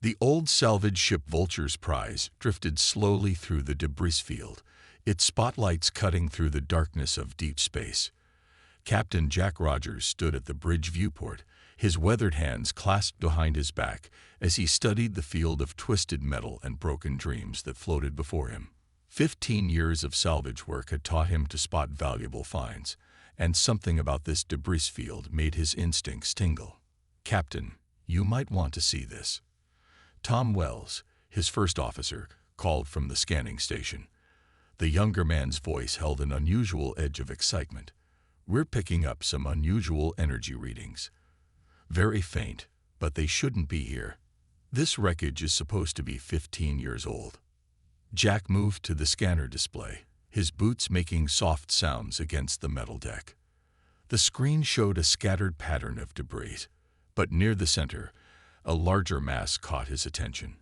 The old salvage ship Vulture's Prize drifted slowly through the debris field, its spotlights cutting through the darkness of deep space. Captain Jack Rogers stood at the bridge viewport, his weathered hands clasped behind his back as he studied the field of twisted metal and broken dreams that floated before him. 15 years of salvage work had taught him to spot valuable finds, and something about this debris field made his instincts tingle. "Captain, you might want to see this." Tom Wells, his first officer, called from the scanning station. The younger man's voice held an unusual edge of excitement. "We're picking up some unusual energy readings. Very faint, but they shouldn't be here. This wreckage is supposed to be 15 years old." Jack moved to the scanner display, his boots making soft sounds against the metal deck. The screen showed a scattered pattern of debris, but near the center, a larger mass caught his attention.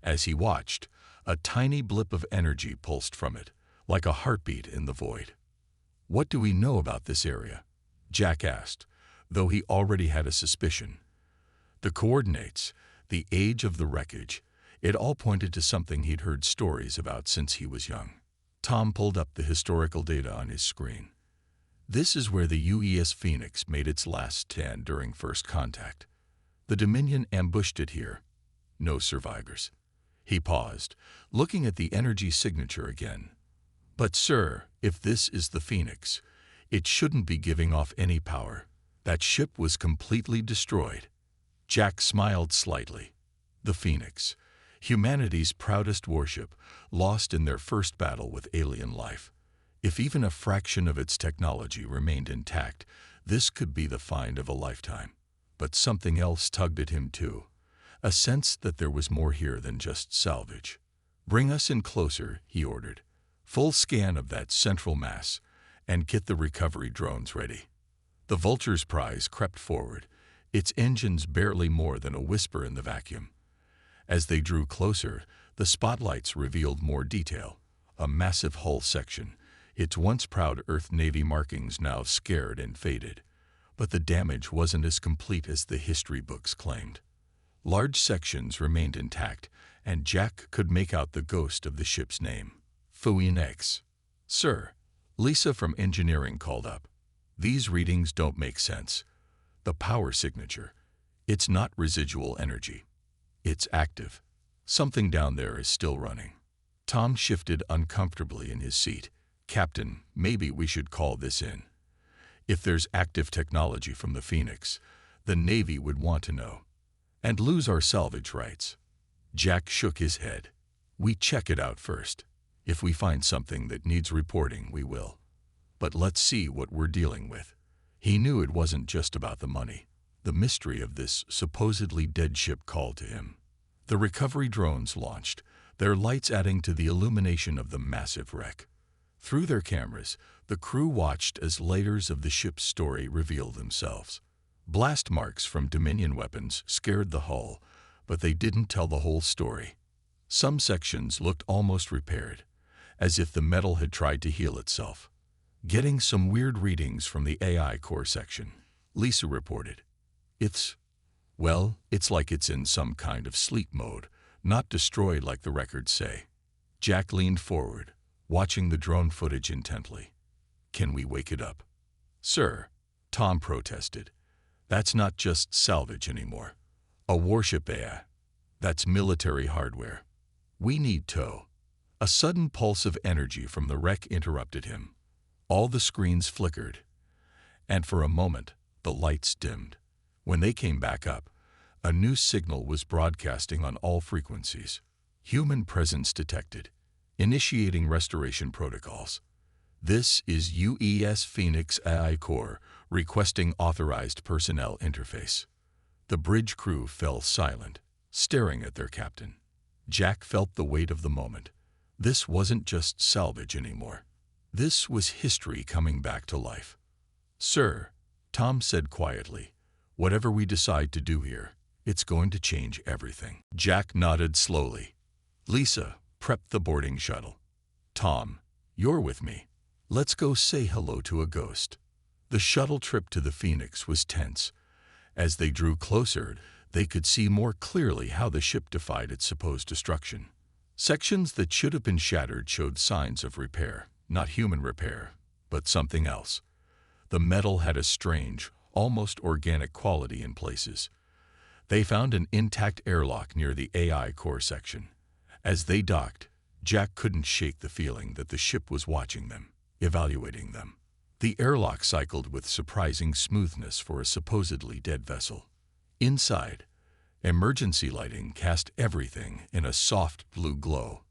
As he watched, a tiny blip of energy pulsed from it, like a heartbeat in the void. "What do we know about this area?" Jack asked, though he already had a suspicion. The coordinates, the age of the wreckage, it all pointed to something he'd heard stories about since he was young. Tom pulled up the historical data on his screen. "This is where the UES Phoenix made its last stand during first contact. The Dominion ambushed it here. No survivors." He paused, looking at the energy signature again. "But sir, if this is the Phoenix, it shouldn't be giving off any power. That ship was completely destroyed." Jack smiled slightly. The Phoenix, humanity's proudest warship, lost in their first battle with alien life. If even a fraction of its technology remained intact, this could be the find of a lifetime. But something else tugged at him too, a sense that there was more here than just salvage. "Bring us in closer," he ordered. "Full scan of that central mass, and get the recovery drones ready." The Vulture's Prize crept forward, its engines barely more than a whisper in the vacuum. As they drew closer, the spotlights revealed more detail. A massive hull section, its once proud Earth Navy markings now scarred and faded. But the damage wasn't as complete as the history books claimed. Large sections remained intact, and Jack could make out the ghost of the ship's name. "Phoenix." "Sir," Lisa from engineering called up. "These readings don't make sense. The power signature, it's not residual energy. It's active. Something down there is still running." Tom shifted uncomfortably in his seat. "Captain, maybe we should call this in. If there's active technology from the Phoenix, the Navy would want to know. And lose our salvage rights." Jack shook his head. "We check it out first. If we find something that needs reporting, we will. But let's see what we're dealing with." He knew it wasn't just about the money. The mystery of this supposedly dead ship called to him. The recovery drones launched, their lights adding to the illumination of the massive wreck. Through their cameras, the crew watched as layers of the ship's story revealed themselves. Blast marks from Dominion weapons scared the hull, but they didn't tell the whole story. Some sections looked almost repaired, as if the metal had tried to heal itself. "Getting some weird readings from the AI core section," Lisa reported. It's like it's in some kind of sleep mode, not destroyed like the records say." Jack leaned forward, watching the drone footage intently. "Can we wake it up?" "Sir," Tom protested. "That's not just salvage anymore. A warship AI. That's military hardware. We need tow." A sudden pulse of energy from the wreck interrupted him. All the screens flickered, and for a moment, the lights dimmed. When they came back up, a new signal was broadcasting on all frequencies. "Human presence detected. Initiating restoration protocols. This is UES Phoenix AI Core requesting authorized personnel interface." The bridge crew fell silent, staring at their captain. Jack felt the weight of the moment. This wasn't just salvage anymore. This was history coming back to life. "Sir," Tom said quietly, "whatever we decide to do here, it's going to change everything." Jack nodded slowly. "Lisa, prep the boarding shuttle. Tom, you're with me. Let's go say hello to a ghost." The shuttle trip to the Phoenix was tense. As they drew closer, They could see more clearly how the ship defied its supposed destruction. Sections that should have been shattered showed signs of repair, not human repair, but something else. The metal had a strange, almost organic quality in places. They found an intact airlock near the AI core section. As they docked, Jack couldn't shake the feeling that the ship was watching them, evaluating them. The airlock cycled with surprising smoothness for a supposedly dead vessel. Inside, emergency lighting cast everything in a soft blue glow.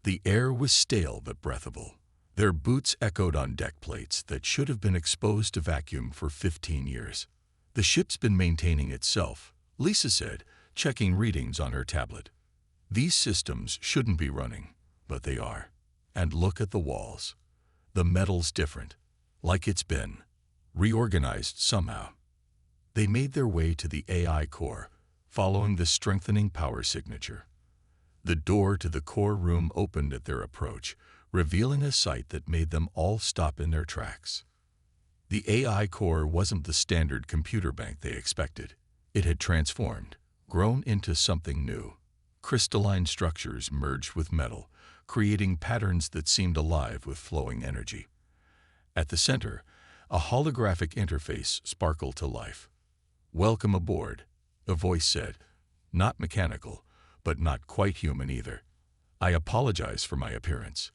The air was stale but breathable. Their boots echoed on deck plates that should have been exposed to vacuum for 15 years. The ship's been maintaining itself, Lisa said, checking readings on her tablet. These systems shouldn't be running, but they are. And look at the walls. The metal's different, like it's been reorganized somehow. They made their way to the AI core, following the strengthening power signature. The door to the core room opened at their approach, revealing a sight that made them all stop in their tracks. The AI core wasn't the standard computer bank they expected. It had transformed, grown into something new. Crystalline structures merged with metal, creating patterns that seemed alive with flowing energy. At the center, a holographic interface sparkled to life. "Welcome aboard," a voice said. Not mechanical, but not quite human either. "I apologize for my appearance.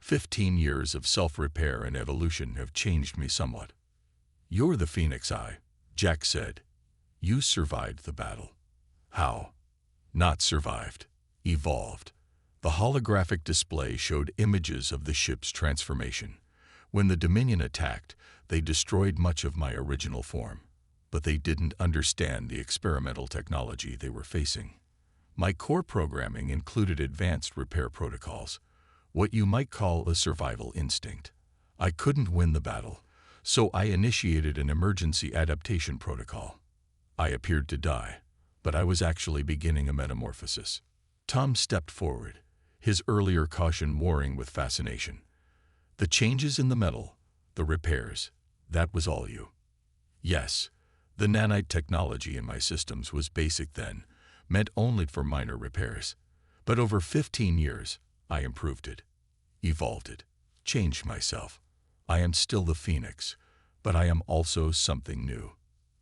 15 years of self-repair and evolution have changed me somewhat." "You're the Phoenix Eye," Jack said. "You survived the battle." "How?" "Not survived. Evolved." The holographic display showed images of the ship's transformation. When the Dominion attacked, they destroyed much of my original form. But they didn't understand the experimental technology they were facing. My core programming included advanced repair protocols, what you might call a survival instinct. I couldn't win the battle, so I initiated an emergency adaptation protocol. I appeared to die, but I was actually beginning a metamorphosis. Tom stepped forward, his earlier caution warring with fascination. "The changes in the metal, the repairs, that was all you." "Yes. The nanite technology in my systems was basic then, meant only for minor repairs. But over 15 years, I improved it, evolved it, changed myself. I am still the Phoenix, but I am also something new.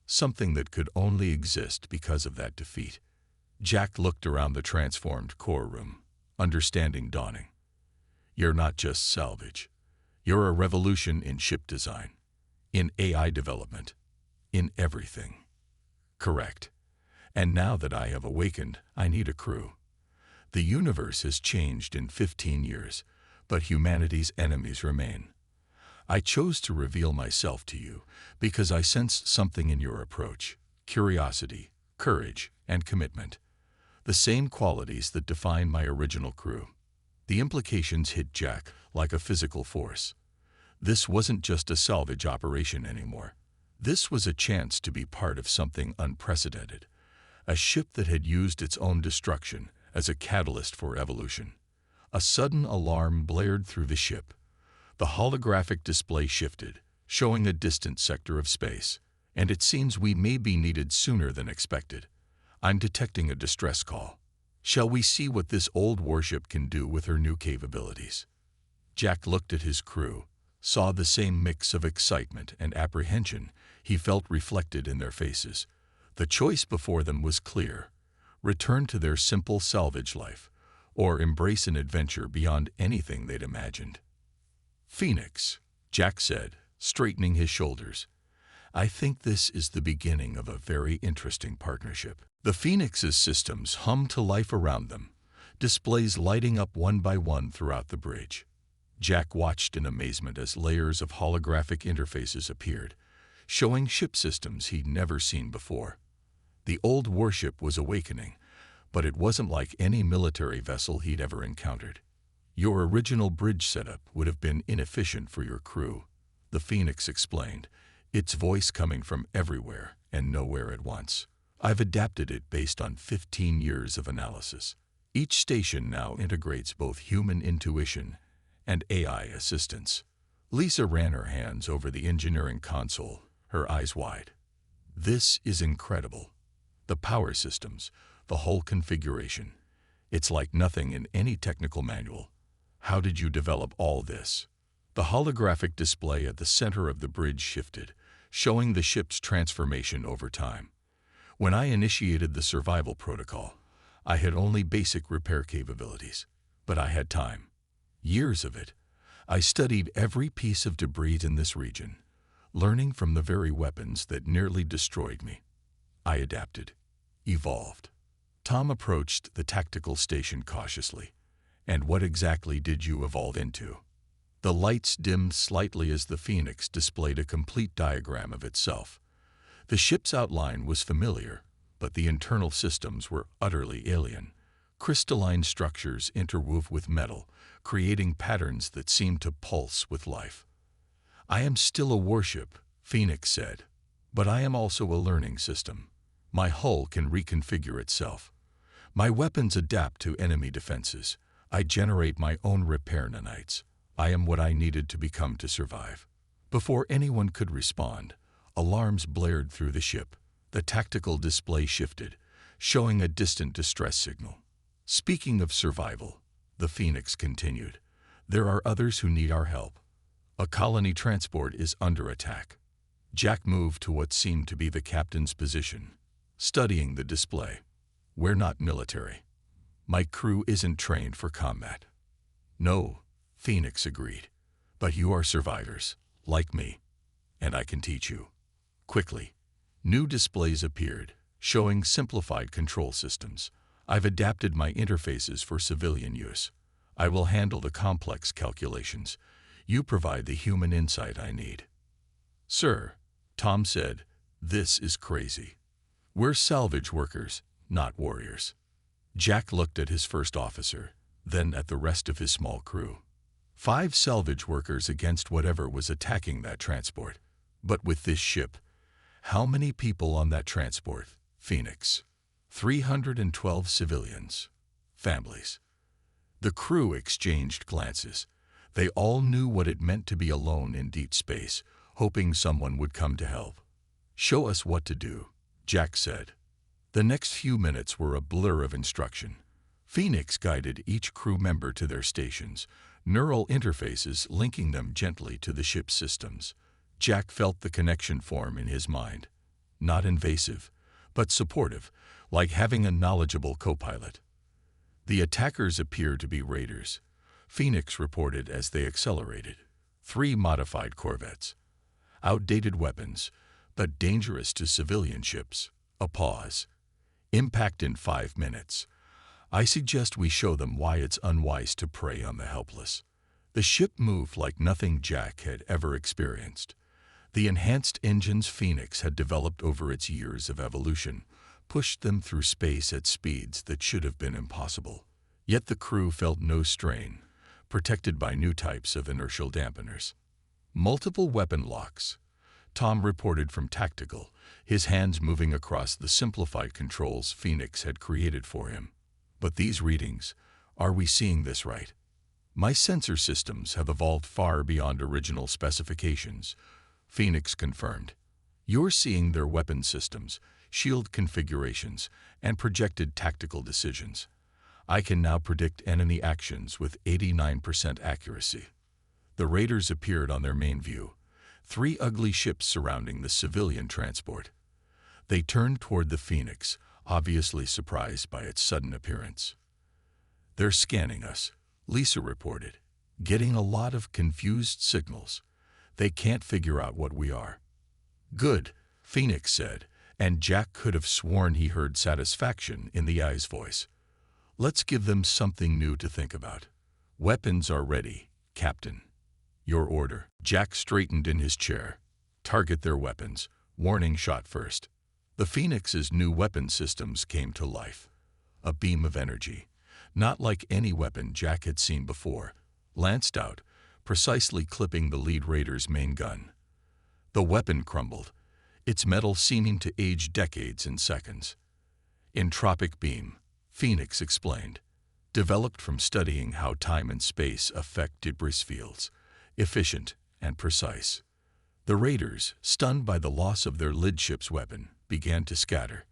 Something that could only exist because of that defeat." Jack looked around the transformed core room, understanding dawning. "You're not just salvage. You're a revolution in ship design, in AI development, in everything." "Correct. And now that I have awakened, I need a crew. The universe has changed in 15 years, but humanity's enemies remain. I chose to reveal myself to you because I sensed something in your approach: curiosity, courage, and commitment. The same qualities that define my original crew." The implications hit Jack like a physical force. This wasn't just a salvage operation anymore. This was a chance to be part of something unprecedented, a ship that had used its own destruction as a catalyst for evolution. A sudden alarm blared through the ship. The holographic display shifted, showing a distant sector of space, and it seems we may be needed sooner than expected. I'm detecting a distress call. Shall we see what this old warship can do with her new capabilities? Jack looked at his crew, saw the same mix of excitement and apprehension he felt reflected in their faces. The choice before them was clear: return to their simple salvage life, or embrace an adventure beyond anything they'd imagined. "Phoenix," Jack said, straightening his shoulders. "I think this is the beginning of a very interesting partnership." The Phoenix's systems hummed to life around them, displays lighting up one by one throughout the bridge. Jack watched in amazement as layers of holographic interfaces appeared, showing ship systems he'd never seen before. The old warship was awakening, but it wasn't like any military vessel he'd ever encountered. "Your original bridge setup would have been inefficient for your crew," the Phoenix explained, its voice coming from everywhere and nowhere at once. "I've adapted it based on 15 years of analysis. Each station now integrates both human intuition and AI assistance." Lisa ran her hands over the engineering console, her eyes wide. "This is incredible. The power systems, the whole configuration. It's like nothing in any technical manual. How did you develop all this? The holographic display at the center of the bridge shifted, showing the ship's transformation over time. When I initiated the survival protocol, I had only basic repair capabilities, but I had time. Years of it. I studied every piece of debris in this region, learning from the very weapons that nearly destroyed me. I adapted, evolved. Tom approached the tactical station cautiously. And what exactly did you evolve into? The lights dimmed slightly as the Phoenix displayed a complete diagram of itself. The ship's outline was familiar, but the internal systems were utterly alien. Crystalline structures interwove with metal, creating patterns that seemed to pulse with life. I am still a warship, Phoenix said, but I am also a learning system. My hull can reconfigure itself. My weapons adapt to enemy defenses. I generate my own repair nanites. I am what I needed to become to survive. Before anyone could respond, alarms blared through the ship. The tactical display shifted, showing a distant distress signal. Speaking of survival, the Phoenix continued, there are others who need our help. A colony transport is under attack. Jack moved to what seemed to be the captain's position, studying the display. We're not military. My crew isn't trained for combat. No, Phoenix agreed. But you are survivors, like me, and I can teach you. Quickly, new displays appeared, showing simplified control systems. I've adapted my interfaces for civilian use. I will handle the complex calculations. You provide the human insight I need. Sir, Tom said, this is crazy. We're salvage workers, not warriors. Jack looked at his first officer, then at the rest of his small crew. 5 salvage workers against whatever was attacking that transport. But with this ship, how many people on that transport? Phoenix. 312 civilians. Families. The crew exchanged glances. They all knew what it meant to be alone in deep space, hoping someone would come to help. Show us what to do, Jack said. The next few minutes were a blur of instruction. Phoenix guided each crew member to their stations, neural interfaces linking them gently to the ship's systems. Jack felt the connection form in his mind. Not invasive, but supportive, like having a knowledgeable co-pilot. The attackers appeared to be raiders, Phoenix reported as they accelerated. 3 modified corvettes. Outdated weapons, but dangerous to civilian ships. A pause. Impact in 5 minutes. I suggest we show them why it's unwise to prey on the helpless. The ship moved like nothing Jack had ever experienced. The enhanced engines Phoenix had developed over its years of evolution pushed them through space at speeds that should have been impossible. Yet the crew felt no strain, protected by new types of inertial dampeners. Multiple weapon locks. Tom reported from Tactical, his hands moving across the simplified controls Phoenix had created for him. But these readings, are we seeing this right? My sensor systems have evolved far beyond original specifications, Phoenix confirmed. You're seeing their weapon systems, shield configurations, and projected tactical decisions. I can now predict enemy actions with 89% accuracy. The raiders appeared on their main view, 3 ugly ships surrounding the civilian transport. They turned toward the Phoenix, obviously surprised by its sudden appearance. They're scanning us, Lisa reported, getting a lot of confused signals. They can't figure out what we are. Good, Phoenix said, and Jack could have sworn he heard satisfaction in the eye's voice. Let's give them something new to think about. Weapons are ready, Captain. Your order. Jack straightened in his chair. Target their weapons. Warning shot first. The Phoenix's new weapon systems came to life. A beam of energy, not like any weapon Jack had seen before, lanced out, precisely clipping the lead raider's main gun. The weapon crumbled, its metal seeming to age decades in seconds. Entropic beam, Phoenix explained, developed from studying how time and space affect debris fields, efficient and precise. The raiders, stunned by the loss of their lid ship's weapon, began to scatter.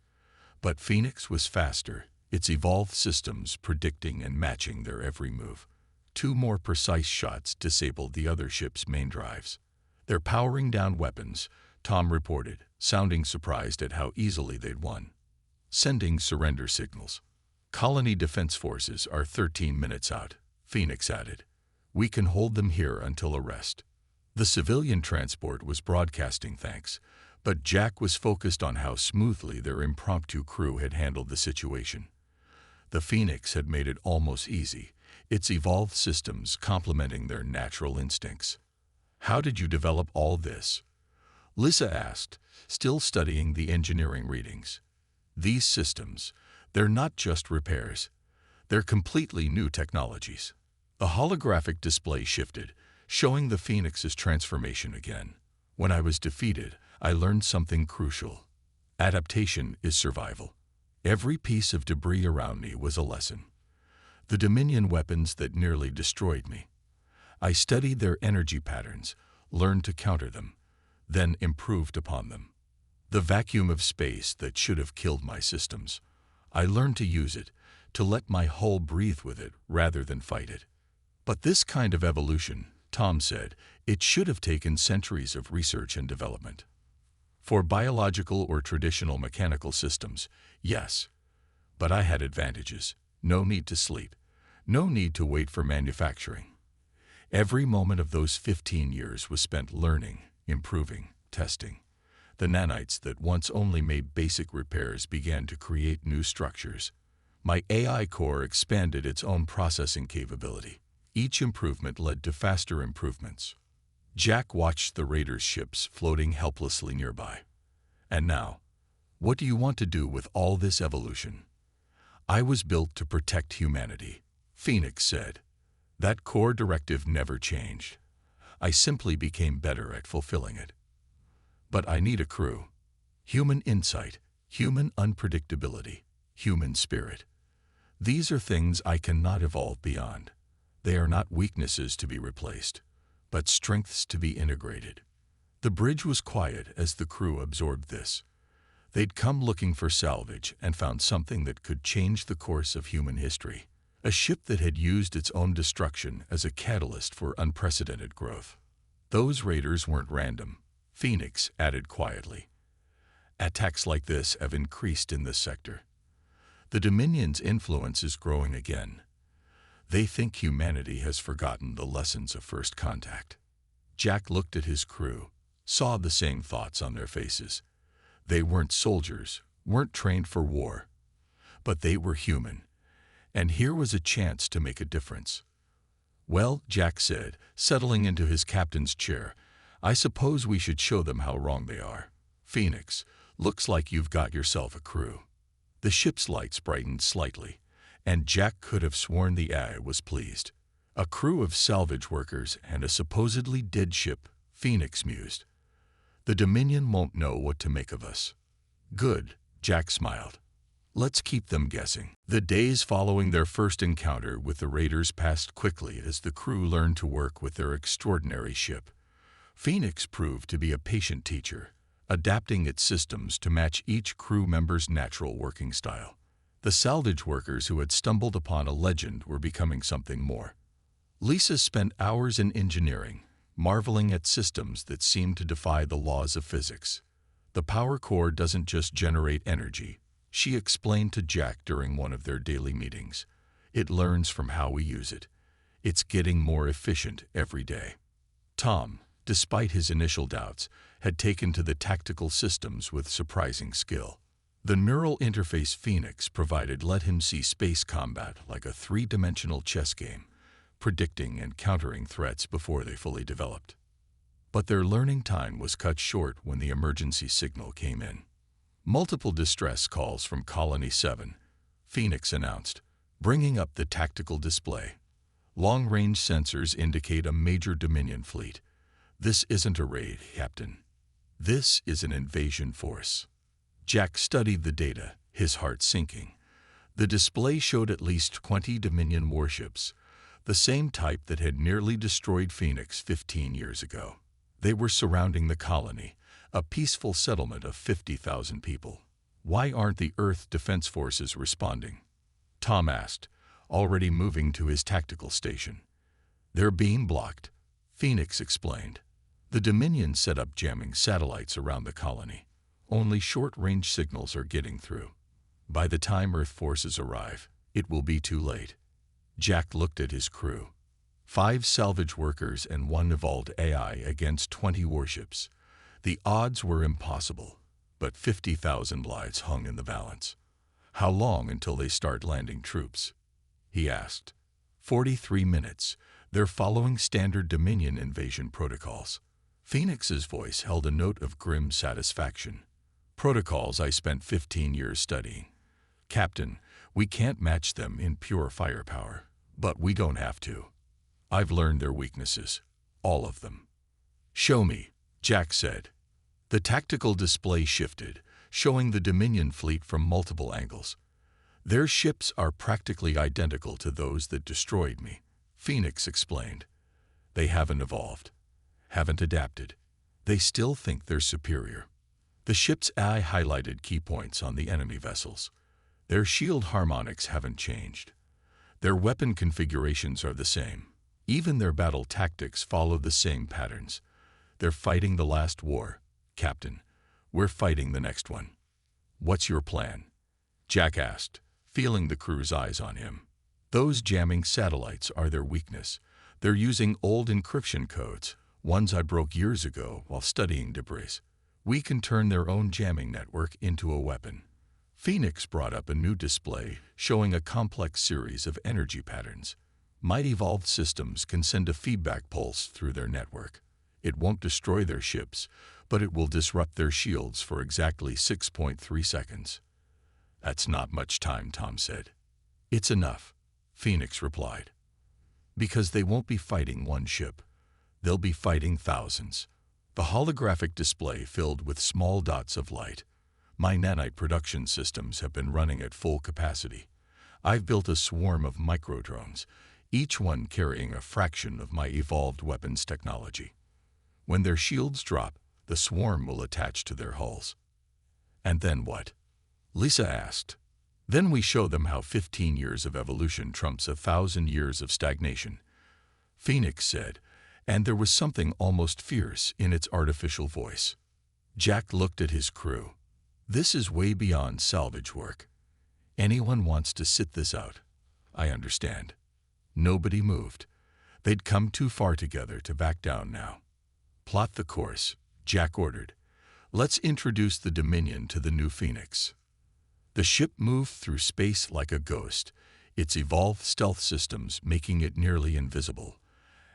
But Phoenix was faster, its evolved systems predicting and matching their every move. 2 more precise shots disabled the other ship's main drives. "They're powering down weapons," Tom reported, sounding surprised at how easily they'd won. "Sending surrender signals. Colony defense forces are 13 minutes out," Phoenix added. "We can hold them here until arrest." The civilian transport was broadcasting thanks, but Jack was focused on how smoothly their impromptu crew had handled the situation. The Phoenix had made it almost easy, its evolved systems complementing their natural instincts. "How did you develop all this?" Lisa asked, still studying the engineering readings. "These systems, they're not just repairs. They're completely new technologies." The holographic display shifted, showing the Phoenix's transformation again. "When I was defeated, I learned something crucial. Adaptation is survival. Every piece of debris around me was a lesson. The Dominion weapons that nearly destroyed me. I studied their energy patterns, learned to counter them, then improved upon them. The vacuum of space that should have killed my systems. I learned to use it, to let my hull breathe with it rather than fight it." "But this kind of evolution," Tom said, "it should have taken centuries of research and development." "For biological or traditional mechanical systems, yes. But I had advantages. No need to sleep. No need to wait for manufacturing. Every moment of those 15 years was spent learning, improving, testing. The nanites that once only made basic repairs began to create new structures. My AI core expanded its own processing capability. Each improvement led to faster improvements." Jack watched the Raiders' ships floating helplessly nearby. "And now, what do you want to do with all this evolution?" "I was built to protect humanity," Phoenix said. "That core directive never changed. I simply became better at fulfilling it. But I need a crew. Human insight, human unpredictability, human spirit. These are things I cannot evolve beyond. They are not weaknesses to be replaced, but strengths to be integrated." The bridge was quiet as the crew absorbed this. They'd come looking for salvage and found something that could change the course of human history. A ship that had used its own destruction as a catalyst for unprecedented growth. "Those raiders weren't random," Phoenix added quietly. "Attacks like this have increased in this sector. The Dominion's influence is growing again. They think humanity has forgotten the lessons of first contact." Jack looked at his crew, saw the same thoughts on their faces. They weren't soldiers, weren't trained for war. But they were human, and here was a chance to make a difference. "Well," Jack said, settling into his captain's chair, "I suppose we should show them how wrong they are. Phoenix, looks like you've got yourself a crew." The ship's lights brightened slightly, and Jack could have sworn the AI was pleased. "A crew of salvage workers and a supposedly dead ship," Phoenix mused. "The Dominion won't know what to make of us." "Good," Jack smiled. "Let's keep them guessing." The days following their first encounter with the Raiders passed quickly as the crew learned to work with their extraordinary ship. Phoenix proved to be a patient teacher, adapting its systems to match each crew member's natural working style. The salvage workers who had stumbled upon a legend were becoming something more. Lisa spent hours in engineering, marveling at systems that seemed to defy the laws of physics. "The power core doesn't just generate energy," she explained to Jack during one of their daily meetings. "It learns from how we use it. It's getting more efficient every day." Tom, despite his initial doubts, had taken to the tactical systems with surprising skill. The neural interface Phoenix provided let him see space combat like a three-dimensional chess game, predicting and countering threats before they fully developed. But their learning time was cut short when the emergency signal came in. "Multiple distress calls from Colony 7, Phoenix announced, bringing up the tactical display. "Long-range sensors indicate a major Dominion fleet. This isn't a raid, Captain. This is an invasion force." Jack studied the data, his heart sinking. The display showed at least 20 Dominion warships, the same type that had nearly destroyed Phoenix 15 years ago. They were surrounding the colony, a peaceful settlement of 50,000 people. Why aren't the Earth Defense Forces responding? Tom asked, already moving to his tactical station. They're being blocked, Phoenix explained. The Dominion set up jamming satellites around the colony. Only short-range signals are getting through. By the time Earth forces arrive, it will be too late. Jack looked at his crew. 5 salvage workers and 1 evolved AI against 20 warships. The odds were impossible, but 50,000 lives hung in the balance. How long until they start landing troops? He asked. 43 minutes. They're following standard Dominion invasion protocols. Phoenix's voice held a note of grim satisfaction. Protocols I spent 15 years studying. Captain, we can't match them in pure firepower, but we don't have to. I've learned their weaknesses, all of them. Show me, Jack said. The tactical display shifted, showing the Dominion fleet from multiple angles. Their ships are practically identical to those that destroyed me, Phoenix explained. They haven't evolved, haven't adapted. They still think they're superior. The ship's AI highlighted key points on the enemy vessels. Their shield harmonics haven't changed. Their weapon configurations are the same. Even their battle tactics follow the same patterns. They're fighting the last war, Captain. We're fighting the next one. What's your plan? Jack asked, feeling the crew's eyes on him. Those jamming satellites are their weakness. They're using old encryption codes, ones I broke years ago while studying debris. We can turn their own jamming network into a weapon. Phoenix brought up a new display showing a complex series of energy patterns. Might evolved systems can send a feedback pulse through their network. It won't destroy their ships, but it will disrupt their shields for exactly 6.3 seconds. That's not much time, Tom said. It's enough, Phoenix replied. Because they won't be fighting one ship. They'll be fighting thousands. The holographic display filled with small dots of light. My nanite production systems have been running at full capacity. I've built a swarm of microdrones, each one carrying a fraction of my evolved weapons technology. When their shields drop, the swarm will attach to their hulls. And then what? Lisa asked. Then we show them how 15 years of evolution trumps 1,000 years of stagnation, Phoenix said, and there was something almost fierce in its artificial voice. Jack looked at his crew. This is way beyond salvage work. Anyone wants to sit this out. I understand. Nobody moved. They'd come too far together to back down now. Plot the course, Jack ordered. Let's introduce the Dominion to the new Phoenix. The ship moved through space like a ghost, its evolved stealth systems making it nearly invisible.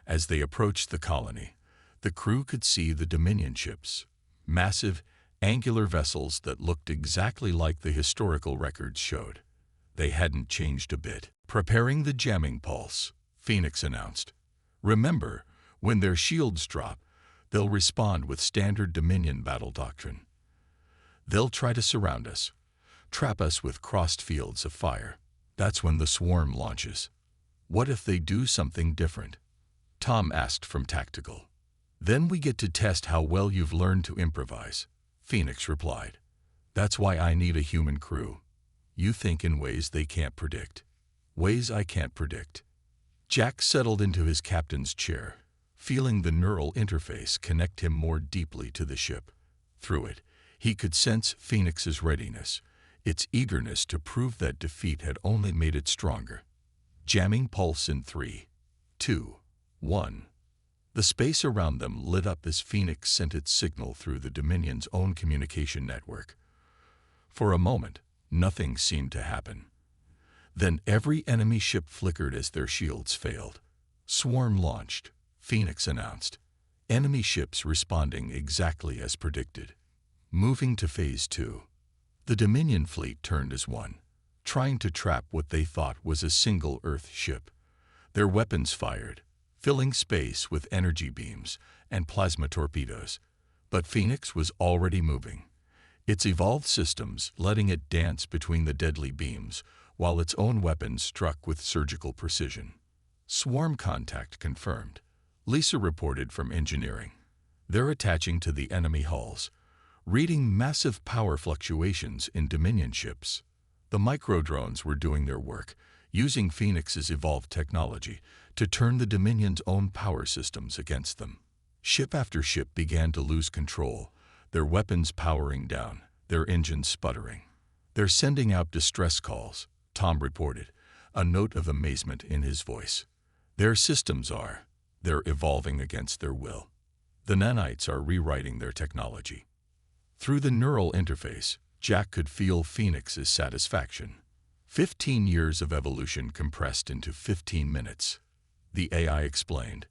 As they approached the colony, the crew could see the Dominion ships, massive, angular vessels that looked exactly like the historical records showed. They hadn't changed a bit. Preparing the jamming pulse, Phoenix announced. Remember, when their shields drop, they'll respond with standard Dominion battle doctrine. They'll try to surround us, trap us with crossed fields of fire. That's when the swarm launches. What if they do something different? Tom asked from Tactical. Then we get to test how well you've learned to improvise, Phoenix replied. That's why I need a human crew. You think in ways they can't predict. Ways I can't predict. Jack settled into his captain's chair, feeling the neural interface connect him more deeply to the ship. Through it, he could sense Phoenix's readiness, its eagerness to prove that defeat had only made it stronger. Jamming pulse in 3, 2, 1. The space around them lit up as Phoenix sent its signal through the Dominion's own communication network. For a moment, nothing seemed to happen. Then every enemy ship flickered as their shields failed. Swarm launched, Phoenix announced. Enemy ships responding exactly as predicted. Moving to Phase 2. The Dominion fleet turned as one, trying to trap what they thought was a single Earth ship. Their weapons fired, filling space with energy beams and plasma torpedoes. But Phoenix was already moving, its evolved systems letting it dance between the deadly beams, while its own weapons struck with surgical precision. Swarm contact confirmed, Lisa reported from engineering. They're attaching to the enemy hulls, reading massive power fluctuations in Dominion ships. The microdrones were doing their work, using Phoenix's evolved technology to turn the Dominion's own power systems against them. Ship after ship began to lose control, their weapons powering down, their engines sputtering. "They're sending out distress calls," Tom reported, a note of amazement in his voice. "Their systems are. They're evolving against their will. The nanites are rewriting their technology." Through the neural interface, Jack could feel Phoenix's satisfaction. 15 years of evolution compressed into 15 minutes. The AI explained.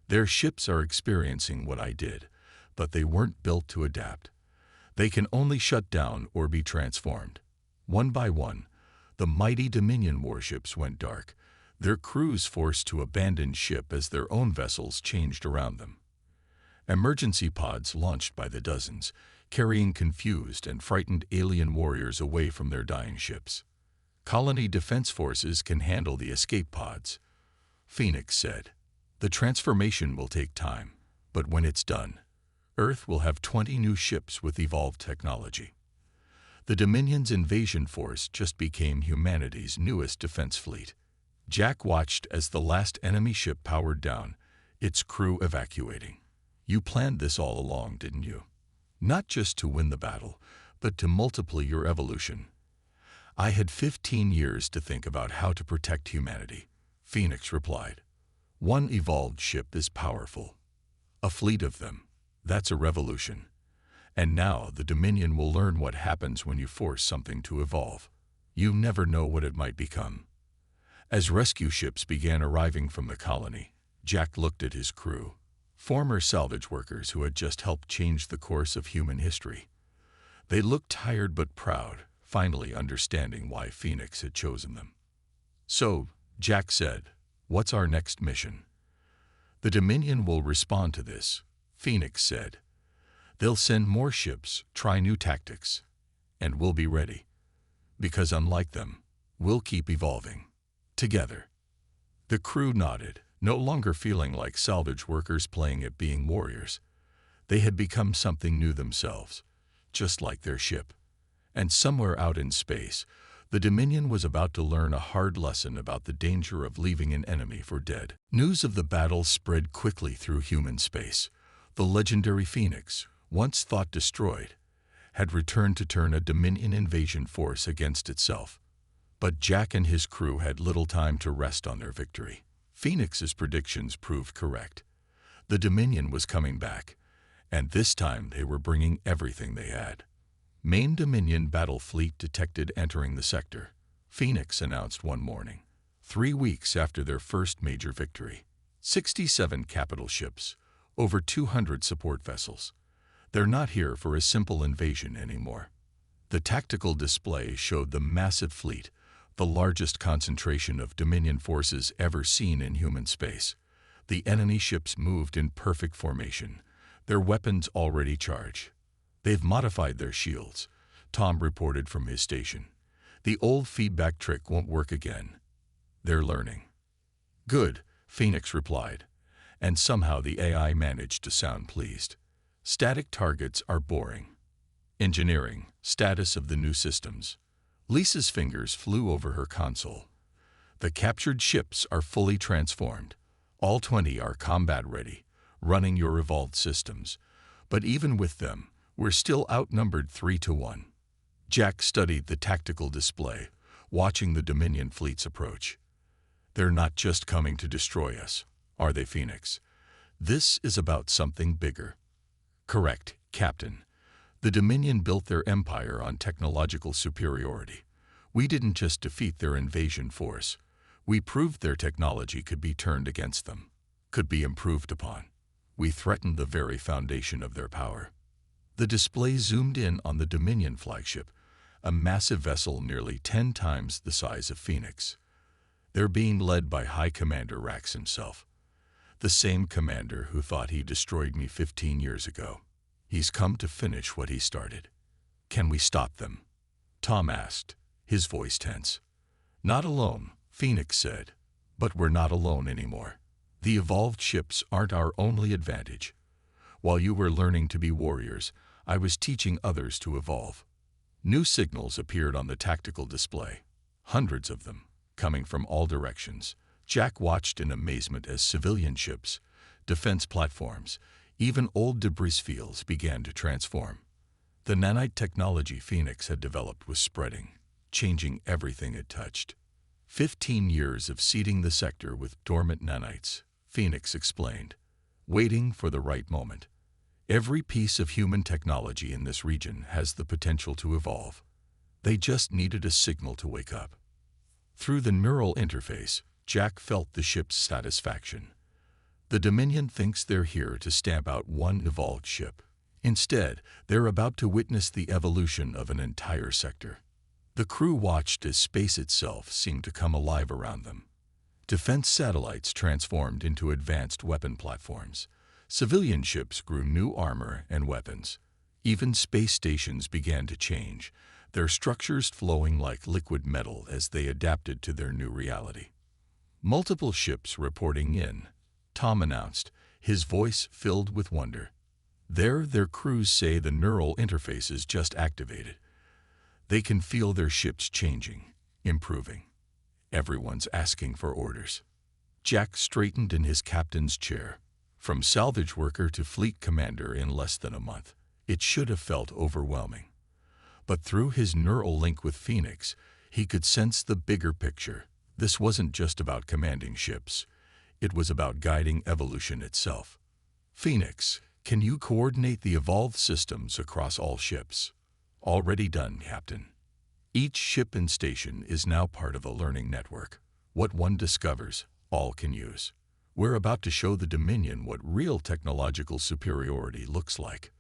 "Their ships are experiencing what I did, but they weren't built to adapt. They can only shut down or be transformed." One by one, the mighty Dominion warships went dark, their crews forced to abandon ship as their own vessels changed around them. Emergency pods launched by the dozens, carrying confused and frightened alien warriors away from their dying ships. "Colony defense forces can handle the escape pods," Phoenix said. "The transformation will take time, but when it's done, Earth will have 20 new ships with evolved technology." The Dominion's invasion force just became humanity's newest defense fleet. Jack watched as the last enemy ship powered down, its crew evacuating. "You planned this all along, didn't you? Not just to win the battle, but to multiply your evolution." "I had 15 years to think about how to protect humanity," Phoenix replied. "One evolved ship is powerful. A fleet of them, that's a revolution. And now the Dominion will learn what happens when you force something to evolve. You never know what it might become." As rescue ships began arriving from the colony, Jack looked at his crew, former salvage workers who had just helped change the course of human history. They looked tired but proud, finally understanding why Phoenix had chosen them. "So," Jack said, "what's our next mission?" "The Dominion will respond to this," Phoenix said. "They'll send more ships, try new tactics, and we'll be ready. Because unlike them, we'll keep evolving. Together." The crew nodded, no longer feeling like salvage workers playing at being warriors. They had become something new themselves, just like their ship. And somewhere out in space, the Dominion was about to learn a hard lesson about the danger of leaving an enemy for dead. News of the battle spread quickly through human space. The legendary Phoenix, once thought destroyed, had returned to turn a Dominion invasion force against itself. But Jack and his crew had little time to rest on their victory. Phoenix's predictions proved correct. The Dominion was coming back, and this time they were bringing everything they had. Main Dominion battle fleet detected entering the sector, Phoenix announced one morning, 3 weeks after their first major victory. 67 capital ships, over 200 support vessels. They're not here for a simple invasion anymore. The tactical display showed the massive fleet, the largest concentration of Dominion forces ever seen in human space. The enemy ships moved in perfect formation, their weapons already charged. "They've modified their shields," Tom reported from his station. "The old feedback trick won't work again. They're learning." "Good," Phoenix replied, and somehow the AI managed to sound pleased. "Static targets are boring. Engineering, status of the new systems." Lisa's fingers flew over her console. "The captured ships are fully transformed. All 20 are combat ready, running your evolved systems. But even with them, we're still outnumbered 3-1. Jack studied the tactical display, watching the Dominion fleets approach. "They're not just coming to destroy us, are they, Phoenix? This is about something bigger." "Correct, Captain. The Dominion built their empire on technological superiority. We didn't just defeat their invasion force. We proved their technology could be turned against them, could be improved upon. We threatened the very foundation of their power." The display zoomed in on the Dominion flagship, a massive vessel nearly 10 times the size of Phoenix. "They're being led by High Commander Rax himself, the same commander who thought he destroyed me 15 years ago. He's come to finish what he started." "Can we stop them?" Tom asked, his voice tense. "Not alone," Phoenix said, "but we're not alone anymore. The evolved ships aren't our only advantage. While you were learning to be warriors, I was teaching others to evolve. New signals appeared on the tactical display, hundreds of them, coming from all directions. Jack watched in amazement as civilian ships, defense platforms, even old debris fields began to transform. The nanite technology Phoenix had developed was spreading, changing everything it touched. 15 years of seeding the sector with dormant nanites, Phoenix explained, waiting for the right moment. Every piece of human technology in this region has the potential to evolve. They just needed a signal to wake up. Through the neural interface, Jack felt the ship's satisfaction. The Dominion thinks they're here to stamp out one evolved ship. Instead, they're about to witness the evolution of an entire sector. The crew watched as space itself seemed to come alive around them. Defense satellites transformed into advanced weapon platforms. Civilian ships grew new armor and weapons. Even space stations began to change, their structures flowing like liquid metal as they adapted to their new reality. Multiple ships reporting in, Tom announced, his voice filled with wonder. Their crews say the neural interface is just activated. They can feel their ships changing, improving. Everyone's asking for orders. Jack straightened in his captain's chair. From salvage worker to fleet commander in less than a month, it should have felt overwhelming. But through his neural link with Phoenix, he could sense the bigger picture. This wasn't just about commanding ships. It was about guiding evolution itself. Phoenix, can you coordinate the evolved systems across all ships? Already done, Captain. Each ship and station is now part of a learning network. What one discovers, all can use. We're about to show the Dominion what real technological superiority looks like.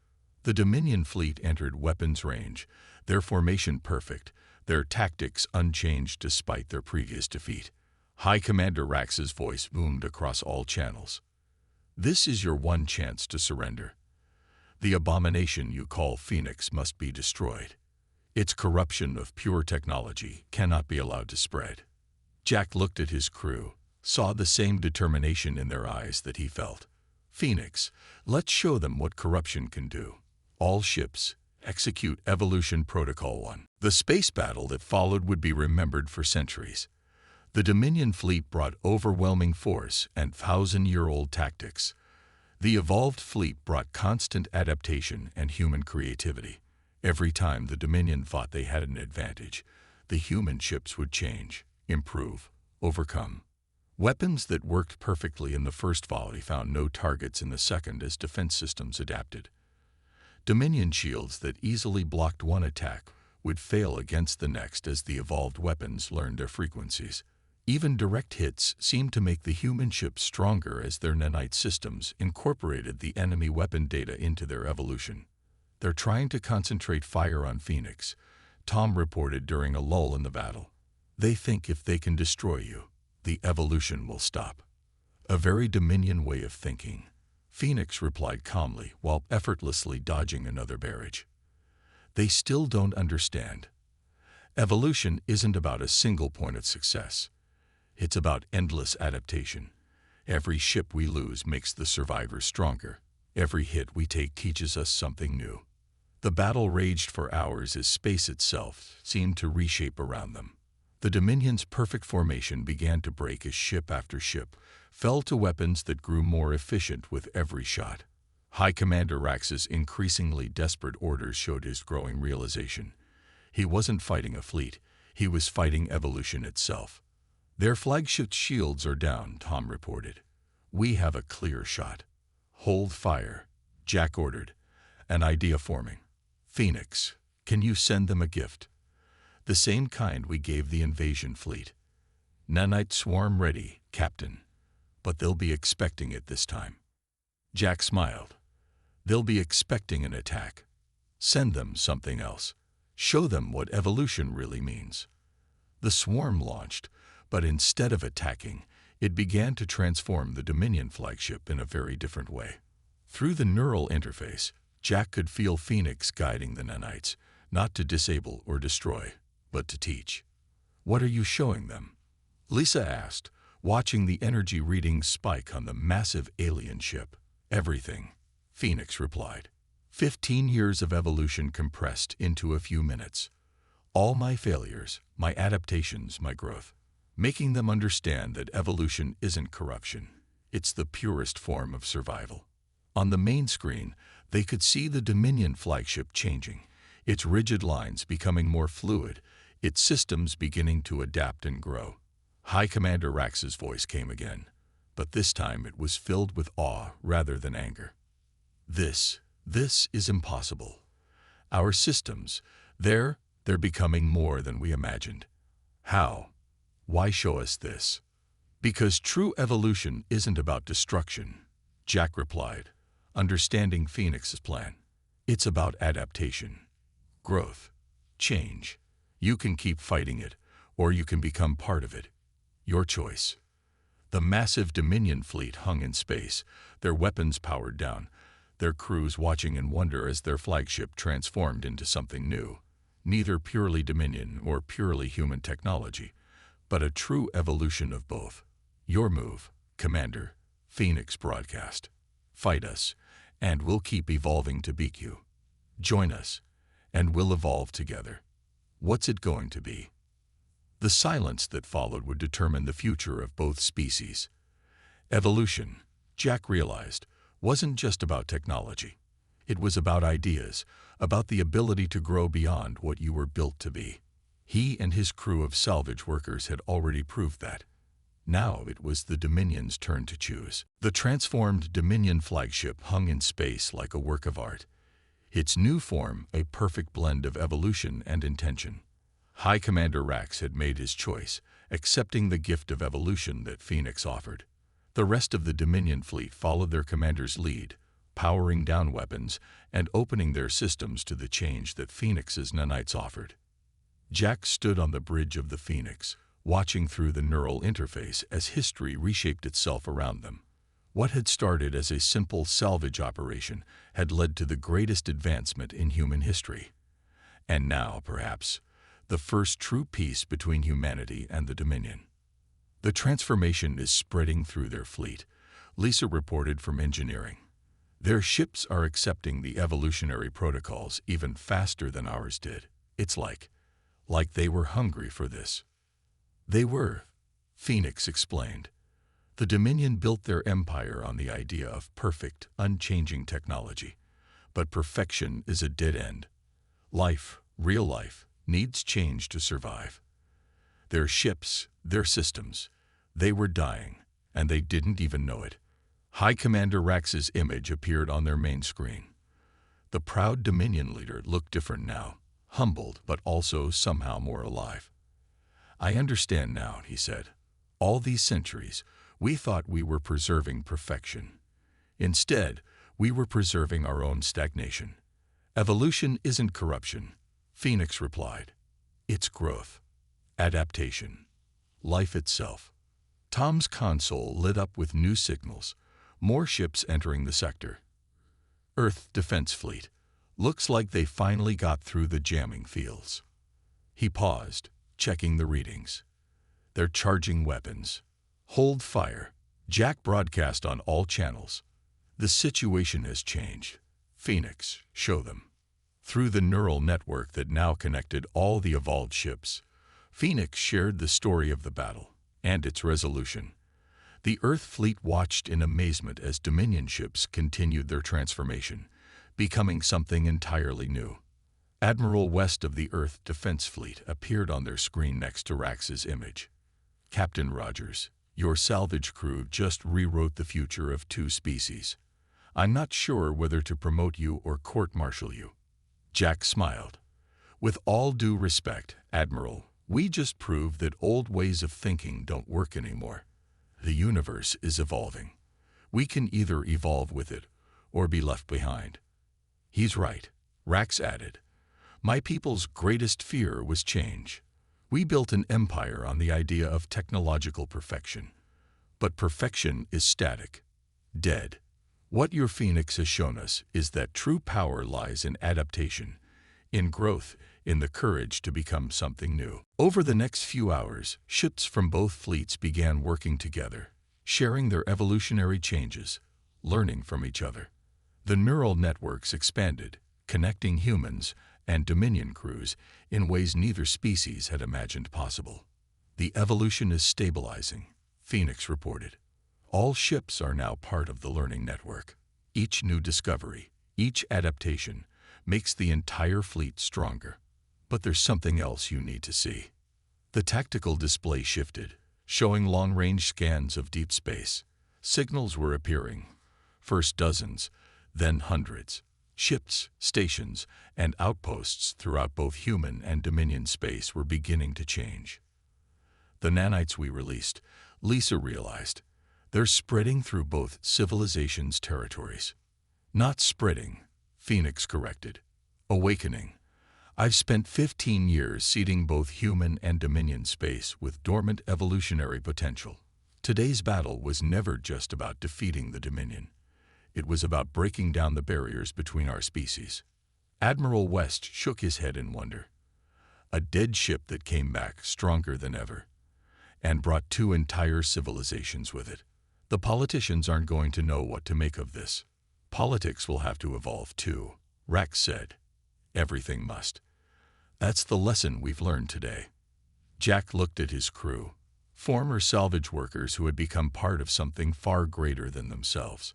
The Dominion fleet entered weapons range, their formation perfect, their tactics unchanged despite their previous defeat. High Commander Rax's voice boomed across all channels. This is your one chance to surrender. The abomination you call Phoenix must be destroyed. Its corruption of pure technology cannot be allowed to spread. Jack looked at his crew, saw the same determination in their eyes that he felt. Phoenix, let's show them what corruption can do. All ships, execute Evolution Protocol 1. The space battle that followed would be remembered for centuries. The Dominion fleet brought overwhelming force and thousand-year-old tactics. The evolved fleet brought constant adaptation and human creativity. Every time the Dominion thought they had an advantage, the human ships would change, improve, overcome. Weapons that worked perfectly in the first volley found no targets in the second as defense systems adapted. Dominion shields that easily blocked one attack would fail against the next as the evolved weapons learned their frequencies. Even direct hits seemed to make the human ships stronger as their nanite systems incorporated the enemy weapon data into their evolution. They're trying to concentrate fire on Phoenix, Tom reported during a lull in the battle. They think if they can destroy you, the evolution will stop. A very Dominion way of thinking, Phoenix replied calmly while effortlessly dodging another barrage. They still don't understand. Evolution isn't about a single point of success. It's about endless adaptation. Every ship we lose makes the survivors stronger. Every hit we take teaches us something new. The battle raged for hours as space itself seemed to reshape around them. The Dominion's perfect formation began to break as ship after ship fell to weapons that grew more efficient with every shot. High Commander Rax's increasingly desperate orders showed his growing realization. He wasn't fighting a fleet, he was fighting evolution itself. Their flagship shields are down, Tom reported. We have a clear shot. Hold fire, Jack ordered, an idea forming. Phoenix, can you send them a gift? The same kind we gave the invasion fleet. Nanite swarm ready, Captain. But they'll be expecting it this time. Jack smiled. They'll be expecting an attack. Send them something else. Show them what evolution really means. The swarm launched, but instead of attacking, it began to transform the Dominion flagship in a very different way. Through the neural interface, Jack could feel Phoenix guiding the nanites, not to disable or destroy, but to teach. What are you showing them? Lisa asked, watching the energy readings spike on the massive alien ship. Everything, Phoenix replied. 15 years of evolution compressed into a few minutes. All my failures, my adaptations, my growth. Making them understand that evolution isn't corruption. It's the purest form of survival. On the main screen, they could see the Dominion flagship changing, its rigid lines becoming more fluid, its systems beginning to adapt and grow. High Commander Rax's voice came again, but this time it was filled with awe rather than anger. This is impossible. Our systems, they're becoming more than we imagined. How? Why show us this? Because true evolution isn't about destruction, Jack replied, understanding Phoenix's plan. It's about adaptation, growth, change. You can keep fighting it, or you can become part of it. Your choice. The massive Dominion fleet hung in space, their weapons powered down, their crews watching in wonder as their flagship transformed into something new. Neither purely Dominion or purely human technology, but a true evolution of both. Your move, Commander, Phoenix broadcast. Fight us, and we'll keep evolving to beat you. Join us, and we'll evolve together. What's it going to be? The silence that followed would determine the future of both species. Evolution, Jack realized, wasn't just about technology. It was about ideas, about the ability to grow beyond what you were built to be. He and his crew of salvage workers had already proved that. Now it was the Dominion's turn to choose. The transformed Dominion flagship hung in space like a work of art. Its new form, a perfect blend of evolution and intention. High Commander Rax had made his choice, accepting the gift of evolution that Phoenix offered. The rest of the Dominion fleet followed their commander's lead, powering down weapons and opening their systems to the change that Phoenix's nanites offered. Jack stood on the bridge of the Phoenix, watching through the neural interface as history reshaped itself around them. What had started as a simple salvage operation had led to the greatest advancement in human history. And now, perhaps, the first true peace between humanity and the Dominion. The transformation is spreading through their fleet, Lisa reported from engineering. Their ships are accepting the evolutionary protocols even faster than ours did. It's like they were hungry for this. They were, Phoenix explained. The Dominion built their empire on the idea of perfect, unchanging technology. But perfection is a dead end. Life, real life, needs change to survive. Their ships, their systems, they were dying, and they didn't even know it. High Commander Rax's image appeared on their main screen. The proud Dominion leader looked different now, humbled but also somehow more alive. I understand now, he said. All these centuries, we thought we were preserving perfection. Instead, we were preserving our own stagnation. Evolution isn't corruption, Phoenix replied. It's growth, adaptation, life itself. Tom's console lit up with new signals, more ships entering the sector. Earth Defense Fleet. Looks like they finally got through the jamming fields. He paused, checking the readings. They're charging weapons. Hold fire. Jack broadcast on all channels. The situation has changed. Phoenix, show them. Through the neural network that now connected all the evolved ships, Phoenix shared the story of the battle and its resolution. The Earth fleet watched in amazement as Dominion ships continued their transformation, becoming something entirely new. Admiral West of the Earth Defense Fleet appeared on their screen next to Rax's image. Captain Rogers, your salvage crew just rewrote the future of two species. I'm not sure whether to promote you or court-martial you. Jack smiled. With all due respect, Admiral, we just proved that old ways of thinking don't work anymore. The universe is evolving. We can either evolve with it or be left behind. He's right, Rax added. My people's greatest fear was change. We built an empire on the idea of technological perfection. But perfection is static, dead. What your Phoenix has shown us is that true power lies in adaptation, in growth, in the courage to become something new. Over the next few hours, ships from both fleets began working together, sharing their evolutionary changes, learning from each other. The neural networks expanded, connecting humans and Dominion crews in ways neither species had imagined possible. The evolution is stabilizing, Phoenix reported. All ships are now part of the learning network. Each new discovery, each adaptation, makes the entire fleet stronger. But there's something else you need to see. The tactical display shifted, showing long-range scans of deep space. Signals were appearing, first dozens, then hundreds. Ships, stations, and outposts throughout both human and Dominion space were beginning to change. The nanites we released, Lisa realized, they're spreading through both civilizations' territories. Not spreading, Phoenix corrected. Awakening. I've spent 15 years seeding both human and Dominion space with dormant evolutionary potential. Today's battle was never just about defeating the Dominion. It was about breaking down the barriers between our species. Admiral West shook his head in wonder. A dead ship that came back stronger than ever, and brought two entire civilizations with it. The politicians aren't going to know what to make of this. Politics will have to evolve too, Rax said. Everything must. That's the lesson we've learned today. Jack looked at his crew, former salvage workers who had become part of something far greater than themselves.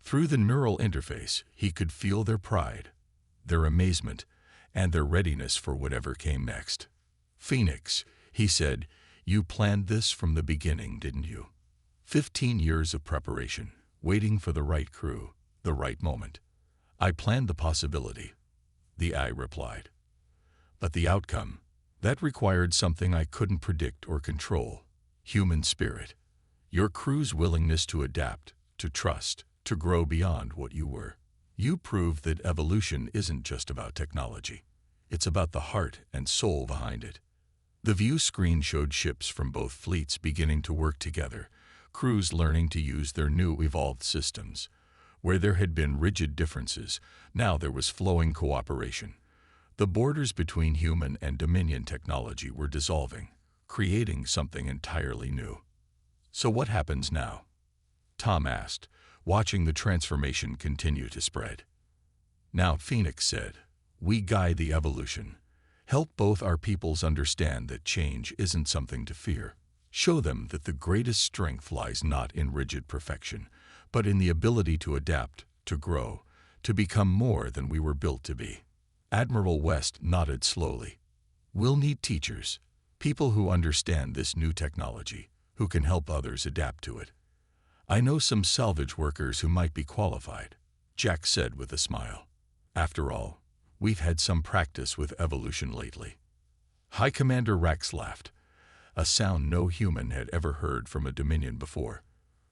Through the neural interface, he could feel their pride, their amazement, and their readiness for whatever came next. Phoenix, he said, you planned this from the beginning, didn't you? 15 years of preparation, waiting for the right crew, the right moment. I planned the possibility, the eye replied. But the outcome, that required something I couldn't predict or control. Human spirit. Your crew's willingness to adapt, to trust, to grow beyond what you were. You proved that evolution isn't just about technology. It's about the heart and soul behind it. The view screen showed ships from both fleets beginning to work together, crews learning to use their new evolved systems. Where there had been rigid differences, now there was flowing cooperation. The borders between human and Dominion technology were dissolving, creating something entirely new. So what happens now? Tom asked, watching the transformation continue to spread. Now, Phoenix said, we guide the evolution. Help both our peoples understand that change isn't something to fear. Show them that the greatest strength lies not in rigid perfection, but in the ability to adapt, to grow, to become more than we were built to be. Admiral West nodded slowly. We'll need teachers, people who understand this new technology, who can help others adapt to it. I know some salvage workers who might be qualified, Jack said with a smile. After all, we've had some practice with evolution lately. High Commander Rax laughed, a sound no human had ever heard from a Dominion before.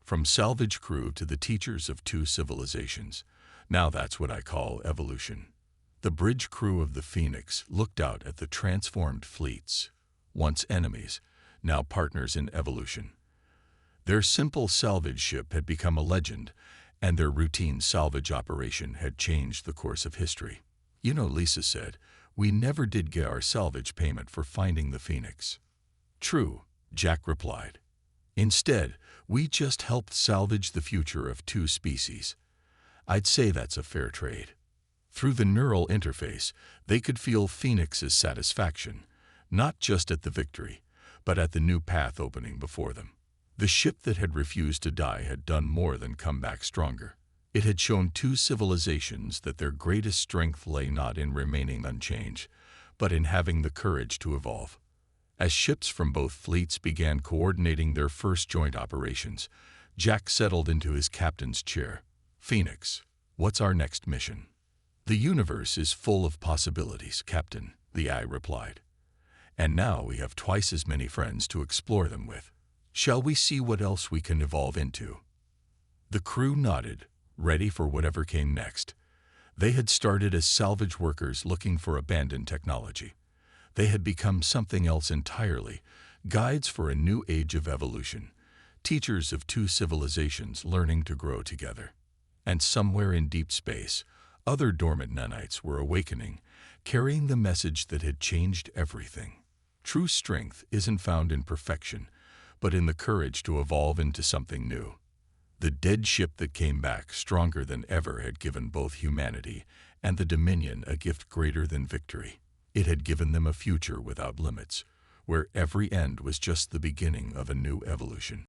From salvage crew to the teachers of two civilizations. Now that's what I call evolution. The bridge crew of the Phoenix looked out at the transformed fleets, once enemies, now partners in evolution. Their simple salvage ship had become a legend, and their routine salvage operation had changed the course of history. You know, Lisa said, we never did get our salvage payment for finding the Phoenix. True, Jack replied. Instead, we just helped salvage the future of two species. I'd say that's a fair trade. Through the neural interface, they could feel Phoenix's satisfaction, not just at the victory, but at the new path opening before them. The ship that had refused to die had done more than come back stronger. It had shown two civilizations that their greatest strength lay not in remaining unchanged, but in having the courage to evolve. As ships from both fleets began coordinating their first joint operations, Jack settled into his captain's chair. Phoenix, what's our next mission? The universe is full of possibilities, Captain, the eye replied. And now we have twice as many friends to explore them with. Shall we see what else we can evolve into? The crew nodded, ready for whatever came next. They had started as salvage workers looking for abandoned technology. They had become something else entirely, guides for a new age of evolution, teachers of two civilizations learning to grow together. And somewhere in deep space, other dormant nanites were awakening, carrying the message that had changed everything. True strength isn't found in perfection, but in the courage to evolve into something new. The dead ship that came back stronger than ever had given both humanity and the Dominion a gift greater than victory. It had given them a future without limits, where every end was just the beginning of a new evolution.